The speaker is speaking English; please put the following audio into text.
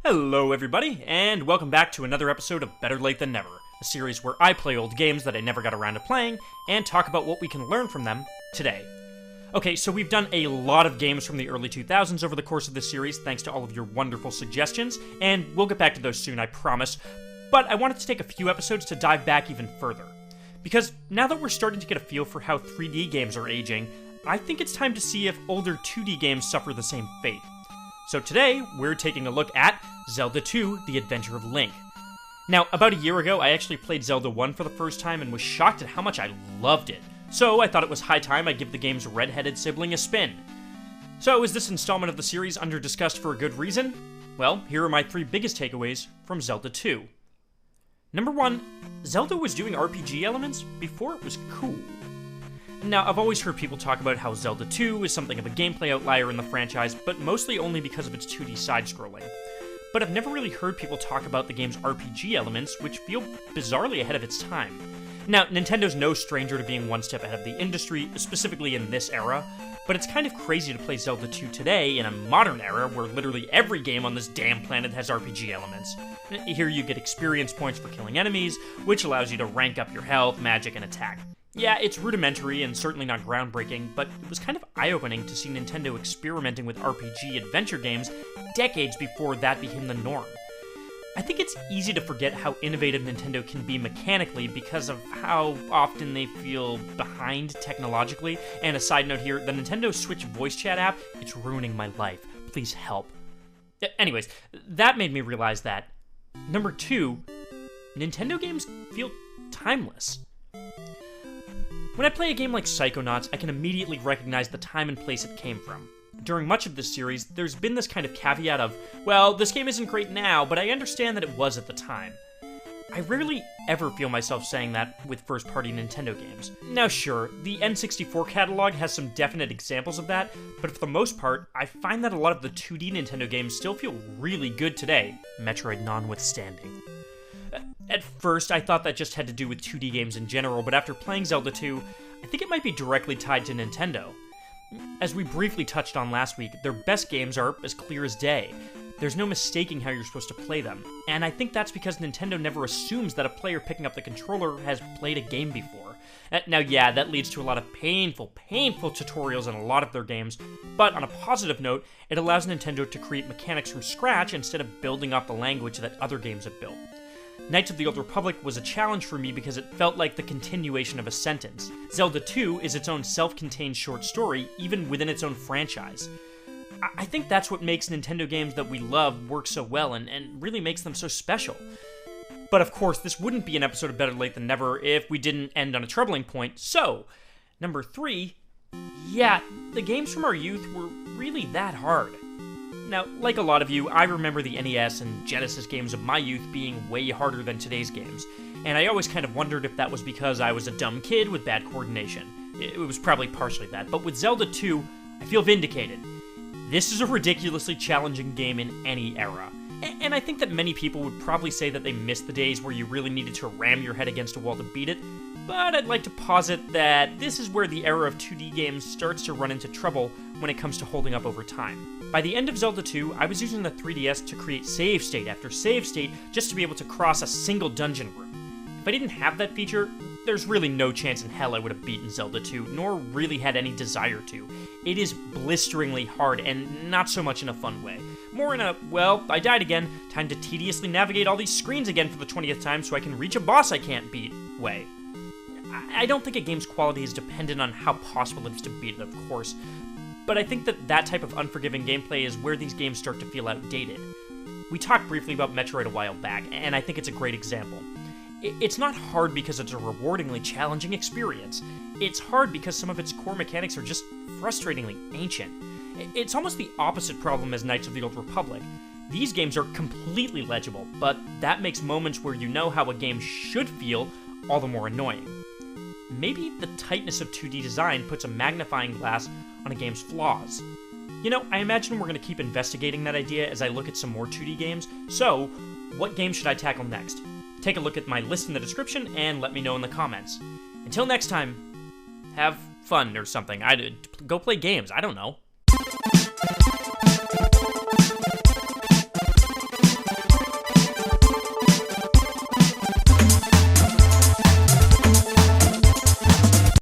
Hello everybody, and welcome back to another episode of Better Late Than Never, a series where I play old games that I never got around to playing, and talk about what we can learn from them today. Okay, so we've done a lot of games from the early 2000s over the course of this series, thanks to all of your wonderful suggestions, and we'll get back to those soon, I promise, but I wanted to take a few episodes to dive back even further. Because now that we're starting to get a feel for how 3D games are aging, I think it's time to see if older 2D games suffer the same fate. So today, we're taking a look at Zelda II: The Adventure of Link. Now, about a year ago, I actually played Zelda I for the first time and was shocked at how much I loved it. So I thought it was high time I give the game's red-headed sibling a spin. So is this installment of the series under-discussed for a good reason? Well, here are my 3 biggest takeaways from Zelda II. Number 1, Zelda was doing RPG elements before it was cool. Now, I've always heard people talk about how Zelda II is something of a gameplay outlier in the franchise, but mostly only because of its 2D side-scrolling. But I've never really heard people talk about the game's RPG elements, which feel bizarrely ahead of its time. Now, Nintendo's no stranger to being one step ahead of the industry, specifically in this era, but it's kind of crazy to play Zelda 2 today in a modern era where literally every game on this damn planet has RPG elements. Here you get experience points for killing enemies, which allows you to rank up your health, magic, and attack. Yeah, it's rudimentary and certainly not groundbreaking, but it was kind of eye-opening to see Nintendo experimenting with RPG adventure games decades before that became the norm. I think it's easy to forget how innovative Nintendo can be mechanically because of how often they feel behind technologically, and a side note here, the Nintendo Switch voice chat app, it's ruining my life. Please help. Anyways, that made me realize that. Number 2, Nintendo games feel timeless. When I play a game like Psychonauts, I can immediately recognize the time and place it came from. During much of this series, there's been this kind of caveat of, well, this game isn't great now, but I understand that it was at the time. I rarely ever feel myself saying that with first-party Nintendo games. Now sure, the N64 catalog has some definite examples of that, but for the most part, I find that a lot of the 2D Nintendo games still feel really good today, Metroid notwithstanding. At first, I thought that just had to do with 2D games in general, but after playing Zelda 2, I think it might be directly tied to Nintendo. As we briefly touched on last week, their best games are as clear as day. There's no mistaking how you're supposed to play them, and I think that's because Nintendo never assumes that a player picking up the controller has played a game before. Now yeah, that leads to a lot of painful tutorials in a lot of their games, but on a positive note, it allows Nintendo to create mechanics from scratch instead of building off the language that other games have built. Knights of the Old Republic was a challenge for me because it felt like the continuation of a sentence. Zelda 2 is its own self-contained short story, even within its own franchise. I think that's what makes Nintendo games that we love work so well and really makes them so special. But of course, this wouldn't be an episode of Better Late Than Never if we didn't end on a troubling point, so, number 3, yeah, the games from our youth were really that hard. Now, like a lot of you, I remember the NES and Genesis games of my youth being way harder than today's games, and I always kind of wondered if that was because I was a dumb kid with bad coordination. It was probably partially that, but with Zelda 2, I feel vindicated. This is a ridiculously challenging game in any era, and I think that many people would probably say that they missed the days where you really needed to ram your head against a wall to beat it, but I'd like to posit that this is where the era of 2D games starts to run into trouble when it comes to holding up over time. By the end of Zelda 2, I was using the 3DS to create save state after save state just to be able to cross a single dungeon room. If I didn't have that feature, there's really no chance in hell I would have beaten Zelda 2, nor really had any desire to. It is blisteringly hard, and not so much in a fun way. More in a, well, I died again, time to tediously navigate all these screens again for the 20th time so I can reach a boss I can't beat way. I don't think a game's quality is dependent on how possible it is to beat it, of course, but I think that type of unforgiving gameplay is where these games start to feel outdated. We talked briefly about Metroid a while back, and I think it's a great example. It's not hard because it's a rewardingly challenging experience. It's hard because some of its core mechanics are just frustratingly ancient. It's almost the opposite problem as Knights of the Old Republic. These games are completely legible, but that makes moments where you know how a game should feel all the more annoying. Maybe the tightness of 2D design puts a magnifying glass on a game's flaws. You know, I imagine we're going to keep investigating that idea as I look at some more 2D games, so what game should I tackle next? Take a look at my list in the description and let me know in the comments. Until next time, have fun or something. Go play games, I don't know.